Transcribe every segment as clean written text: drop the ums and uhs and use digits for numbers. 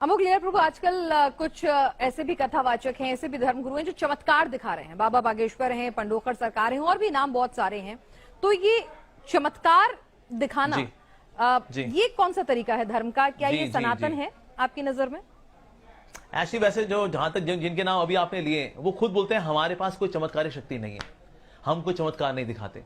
अमोघ लीला प्रभु, आजकल कुछ ऐसे भी कथावाचक हैं, ऐसे भी धर्मगुरु हैं जो चमत्कार दिखा रहे हैं। बाबा बागेश्वर हैं, पंडोकर सरकार हैं और भी नाम बहुत सारे हैं। तो ये चमत्कार दिखाना ये कौन सा तरीका है धर्म का? क्या ये सनातन है आपकी नजर में? ऐसी वैसे जो जहां तक जिनके नाम अभी आपने लिए वो खुद बोलते हैं हमारे पास कोई चमत्कारी शक्ति नहीं है, हम कोई चमत्कार नहीं दिखाते,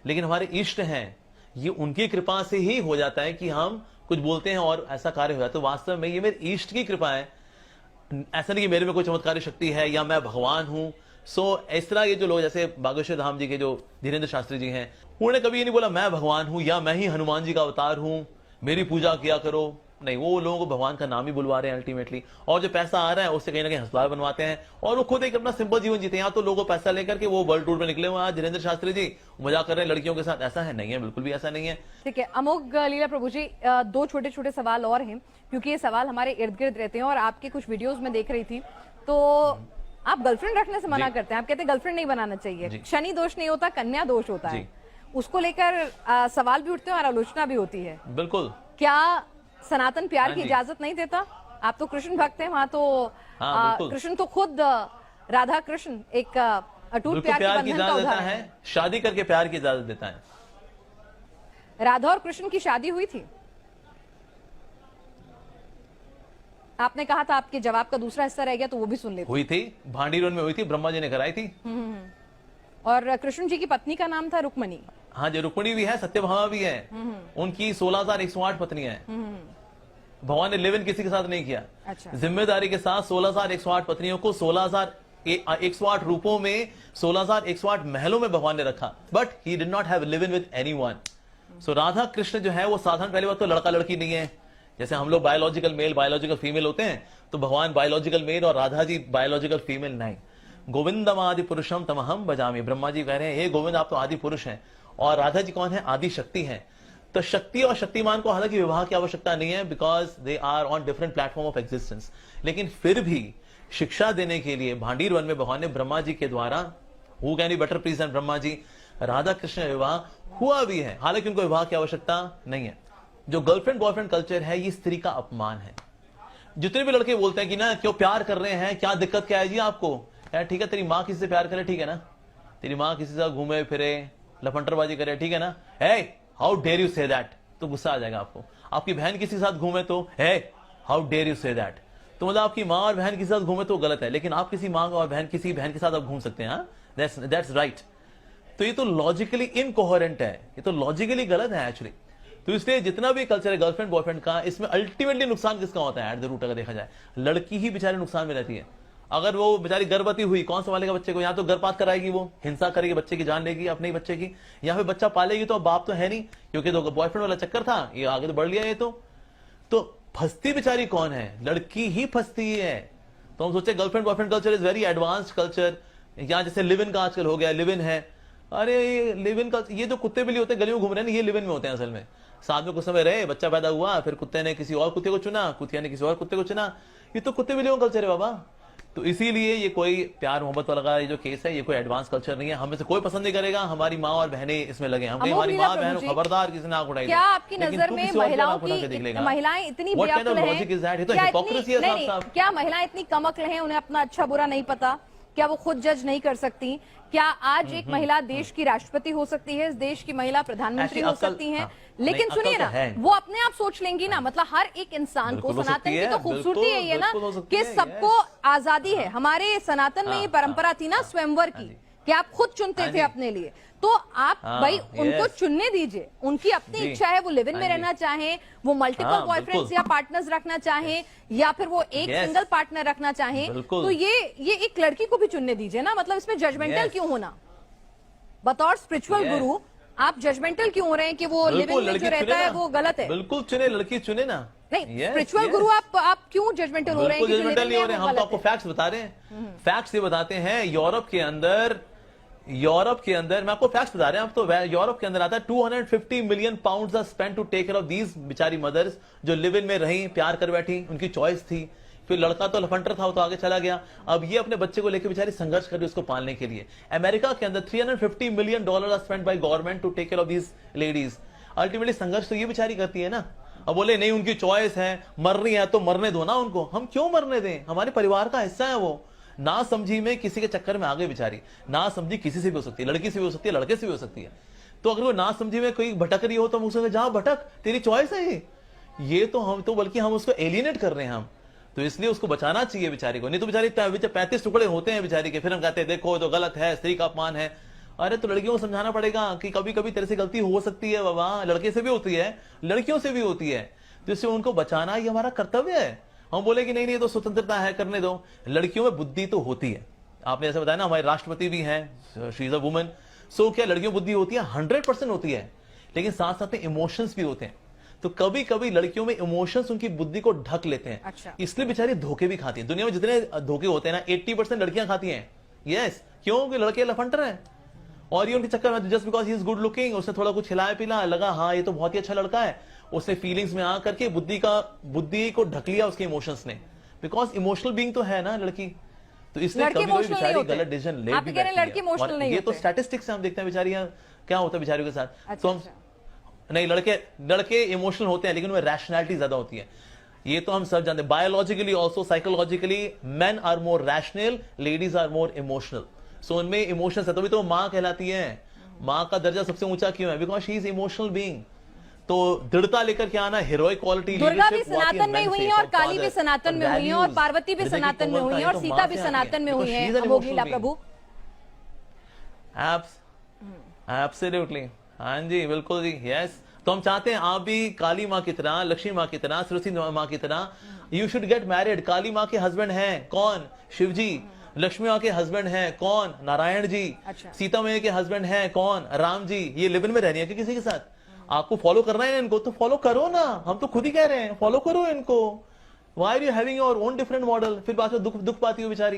लेकिन हमारे इष्ट हैं, ये उनकी कृपा से ही हो जाता है कि हम कुछ बोलते हैं और ऐसा कार्य हो जाता है। तो वास्तव में ये मेरे इष्ट की कृपा है, ऐसा नहीं कि मेरे में कोई चमत्कारी शक्ति है या मैं भगवान हूं। इस तरह ये जो लोग जैसे बागेश्वर धाम जी के जो धीरेन्द्र शास्त्री जी हैं, उन्होंने कभी ये नहीं बोला मैं भगवान हूं या मैं ही हनुमान जी का अवतार हूं, मेरी पूजा किया करो। नहीं, वो लोगों को भगवान का नाम ही बुलवा रहे हैं अल्टीमेटली, और जो पैसा आ रहा है उससे कहीं ना कहीं अस्पताल बनवाते हैं और वो खुद एक अपना सिंपल जीवन जीते हैं। यहाँ तो लोगों को पैसा लेकर के वो वर्ल्ड टूर में निकले हुए हैं। आज धीरेन्द्र शास्त्री जी मजाक कर रहे हैं लड़कियों के साथ, ऐसा है नहीं है, बिल्कुल भी ऐसा नहीं है। ठीक है अमोघ लीला प्रभु जी, दो छोटे छोटे सवाल और हैं क्योंकि ये सवाल हमारे इर्द गिर्द रहते हैं और आपके कुछ वीडियोज में देख रही थी तो आप गर्लफ्रेंड रखने से मना करते हैं। आप कहते हैं गर्लफ्रेंड नहीं बनाना चाहिए, शनि दोष नहीं होता, कन्या दोष होता है। उसको लेकर सवाल भी उठते हैं और आलोचना भी होती है। बिल्कुल, क्या सनातन प्यार की इजाजत नहीं देता? आप तो कृष्ण भक्त हैं, वहां तो कृष्ण तो खुद राधा कृष्ण एक अटूट प्यार के बंधन का उदाहरण है। शादी करके प्यार की इजाजत देता है। राधा और कृष्ण की शादी हुई थी? आपने कहा था आपके जवाब का दूसरा हिस्सा रह गया तो वो भी सुन लेते। हुई थी, भांडीरोन में हुई थी, ब्रह्मा जी ने कराई थी। और कृष्ण जी की पत्नी का नाम था रुक्मणी। हाँ जी, रुक्मणी भी है, सत्यभामा भी है। उनकी 16,108 पत्नियां हैं। भगवान ने लिव इन किसी के साथ नहीं किया। अच्छा। जिम्मेदारी के साथ 16,108 पत्नियों को 16,108 रूपों में 16,108 महलों में भगवान ने रखा, but he did not have live in with anyone. So Radha Krishna जो है वो साधारण, पहली बात तो लड़का लड़की नहीं है। जैसे हम लोग बायोलॉजिकल मेल बायोलॉजिकल फीमेल होते हैं, तो भगवान बायोलॉजिकल मेल और राधा जी बायोलॉजिकल फीमेल नहीं। गोविंदम आदि पुरुषम तमहम भजामि, ब्रह्मा जी कह रहे हैं हे गोविंद आप तो आदि पुरुष हैं, और राधा जी कौन है? आदि शक्ति हैं। तो शक्ति और शक्तिमान को हालांकि विवाह की आवश्यकता नहीं है, because they are on different platform of existence. लेकिन फिर भी शिक्षा देने के लिए भांडीर वन में भगवान ने ब्रह्मा जी के द्वारा, who can be better please than Brahma ji, Radha Krishna विवाह हुआ भी है। हालांकि उनको विवाह की आवश्यकता नहीं है। जो गर्लफ्रेंड बॉयफ्रेंड कल्चर है ये स्त्री का अपमान है। जितने भी लड़के बोलते हैं कि ना क्यों प्यार कर रहे हैं, क्या दिक्कत क्या है जी आपको, यार ठीक है तेरी माँ किसी से प्यार करे, ठीक है ना, तेरी माँ किसी से घूमे फिरे लफंटरबाजी करे, ठीक है ना, hey how dare you say that, तो गुस्सा आ जाएगा आपको। आपकी बहन किसी के साथ घूमे तो hey how dare you say that, तो मतलब आपकी माँ और बहन किसी के साथ घूमे तो गलत है, लेकिन आप किसी माँ और किसी बहन के साथ आप घूम सकते हैं, दैट्स राइट। तो ये तो लॉजिकली इनकोहेरेंट है, ये तो लॉजिकली गलत है एक्चुअली। तो इसलिए जितना भी कल्चर है गर्लफ्रेंड बॉयफ्रेंड का, इसमें अल्टीमेटली नुकसान किसका होता है? एट द रूट अगर देखा जाए लड़की ही बेचारे नुकसान में रहती है। अगर वो बेचारी गर्भवती हुई, कौन संभालेगा बच्चे को? या तो गर्भपात कराएगी, वो हिंसा करेगी, बच्चे की जान लेगी अपने ही बच्चे की, या फिर बच्चा पालेगी तो बाप तो है नहीं, क्योंकि तो बॉयफ्रेंड वाला चक्कर था, ये आगे तो बढ़ लिया ये तो फंसती बेचारी कौन है? लड़की ही फंसती है। तो हम सोचे girlfriend boyfriend culture is very advanced culture, या जैसे लिव इन का आजकल हो गया, लिव इन है। अरे ये लिव इन का, ये जो कुत्ते बिल्ली होते हैं गली में घूम रहे हैं, ये लिव इन में होते हैं असल में। साथ में कुछ समय रहे, बच्चा पैदा हुआ, फिर कुत्ते ने किसी और कुत्ते को चुना, कुतिया ने किसी और कुत्ते को चुना, ये तो कुत्ते बिल्लियों का कल्चर है बाबा। तो इसीलिए ये कोई प्यार मोहब्बत वाला ये जो केस है ये कोई एडवांस कल्चर नहीं है। हमें से कोई पसंद नहीं करेगा हमारी माँ और बहनें इसमें लगे, हम हमारी माँ बहन खबरदार किसी ने आंख उठाई। क्या आपकी नजर में महिलाएं इतनी व्याकुल हैं? क्या महिलाएं इतनी कम अक्ल हैं, उन्हें अपना अच्छा बुरा नहीं पता? क्या वो खुद जज नहीं कर सकती? क्या आज एक महिला देश की राष्ट्रपति हो सकती है, इस देश की महिला प्रधानमंत्री हो सकती है? लेकिन सुनिए ना, वो अपने आप सोच लेंगी ना, मतलब हर एक इंसान को, सनातन की तो खूबसूरती है ये ना कि सबको आजादी है। हमारे सनातन में ये परंपरा थी ना स्वयंवर की, कि आप खुद चुनते थे अपने लिए, तो आप भाई उनको चुनने दीजिए, उनकी अपनी इच्छा है, वो लिव इन में रहना चाहें, वो मल्टीपल बॉयफ्रेंड्स या पार्टनर्स रखना चाहें, या फिर वो एक सिंगल पार्टनर रखना चाहें, तो ये एक लड़की को भी चुनने दीजिए ना। मतलब इसमें जजमेंटल क्यों होना? बतौर स्पिरिचुअल गुरु आप जजमेंटल क्यों हो रहे हैं कि वो लिव इन में जो रहता है वो गलत है? बिल्कुल चुने, लड़की चुने ना। नहीं, स्पिरिचुअल गुरु आप क्यों जजमेंटल हो रहे हैं? जजमेंटल नहीं हो रहे, हम तो आपको फैक्ट्स बता रहे हैं। फैक्ट्स ये बताते हैं, यूरोप के अंदर मैं आपको फैक्ट्स बता रहे हैं, आप तो यूरोप के अंदर आता है 250 million pounds are spent to take care of these बिचारी मदर्स जो लिव इन में रही, प्यार कर बैठी, उनकी चॉइस थी। फिर लड़का तो लफंटर था, वो तो आगे चला गया, अब ये अपने बच्चे को लेकर बेचारी संघर्ष कर रही है उसको पालने के लिए। अमेरिका के अंदर $350 million are spent by government to take care of these ladies. Ultimately संघर्ष तो ये बेचारी करती है ना। अब बोले नहीं उनकी चॉइस है, मर रही है तो मरने दो ना उनको। हम क्यों मरने दें, हमारे परिवार का हिस्सा है वो। ना समझी में किसी के चक्कर में आ गई बेचारी, ना समझी किसी से भी हो सकती है, लड़की से भी हो सकती है, लड़के से भी हो सकती है। तो अगर वो ना समझी में कोई भटक रही हो तो हम उसको जा भटक, तेरी चॉइस है ये तो हम तो बल्कि हम उसको एलिनेट कर रहे हैं हम। तो इसलिए उसको बचाना चाहिए बेचारी को, नहीं तो बेचारी 35 टुकड़े होते हैं बेचारी के, फिर हम कहते हैं देखो तो गलत है, स्त्री का अपमान है। अरे तो लड़कियों को समझाना पड़ेगा कि कभी कभी तेरे से गलती हो सकती है बाबा, लड़के से भी होती है, लड़कियों से भी होती है, तो इससे उनको बचाना ये हमारा कर्तव्य है। हम बोले कि नहीं नहीं तो स्वतंत्रता है, करने दो। लड़कियों में बुद्धि तो होती है, आपने ऐसे बताया ना, हमारे राष्ट्रपति भी हैं, शी इज अ वुमन। सो क्या लड़कियों में बुद्धि होती है? 100% होती है, लेकिन साथ साथ में इमोशंस भी होते हैं। तो कभी कभी लड़कियों में इमोशंस उनकी बुद्धि को ढक लेते हैं। अच्छा। इसलिए बेचारी धोखे भी खाती है। दुनिया में जितने धोखे होते हैं ना, 80% लड़कियां खाती हैं। यस, क्यों? कि लड़के लफंटर हैं और ये उनके चक्कर में, just because he is good looking, उसने थोड़ा कुछ खिलाया पिला, लगा हाँ ये तो बहुत ही अच्छा लड़का है, उसने फीलिंग्स में आ करके बुद्धि को ढक लिया उसके इमोशंस ने, बिकॉज इमोशनल बीइंग तो है ना लड़की। तो इसलिए कभी कभी बेचारी गलत डिसीजन ले भी बैठती है। ये तो स्टैटिस्टिक्स से हम देखते हैं बेचारियां क्या होता है बेचारियों के साथ। तो हम नहीं, लड़के इमोशनल होते हैं लेकिन उनमें रैशनैलिटी ज्यादा होती है, ये तो हम सब जानते हैं। Biologically also psychologically men are more rational, ladies are more emotional. So उनमें इमोशंस है, तभी तो माँ कहलाती है। माँ का दर्जा सबसे ऊंचा क्यों है? Because she is emotional being. तो दृढ़ता लेकर के आना, हीरोइक क्वालिटी। दुर्गा भी सनातन में हुई है और काली भी सनातन में हुई है और पार्वती भी सनातन में हुई है और सीता भी सनातन में हुई है। अमोघ प्रभु, एब्सोल्युटली, हाँ जी बिल्कुल जी, यस। तो हम चाहते हैं आप भी काली माँ की तरह, लक्ष्मी माँ की तरह, सरस्वती माँ की तरह यू शुड गेट मैरिड। काली माँ के हस्बैंड हैं कौन? शिव जी। लक्ष्मी माँ के हस्बैंड हैं कौन? नारायण जी। अच्छा। सीता मैया के हस्बैंड हैं कौन? राम जी। ये लिव इन में रहनी है कि किसी के साथ? आपको फॉलो करना है इनको, तो फॉलो करो ना, हम तो खुद ही कह रहे हैं फॉलो करो इनको। Why are you having your own different model? फिर बाद में दुख पाती हो बेचारी।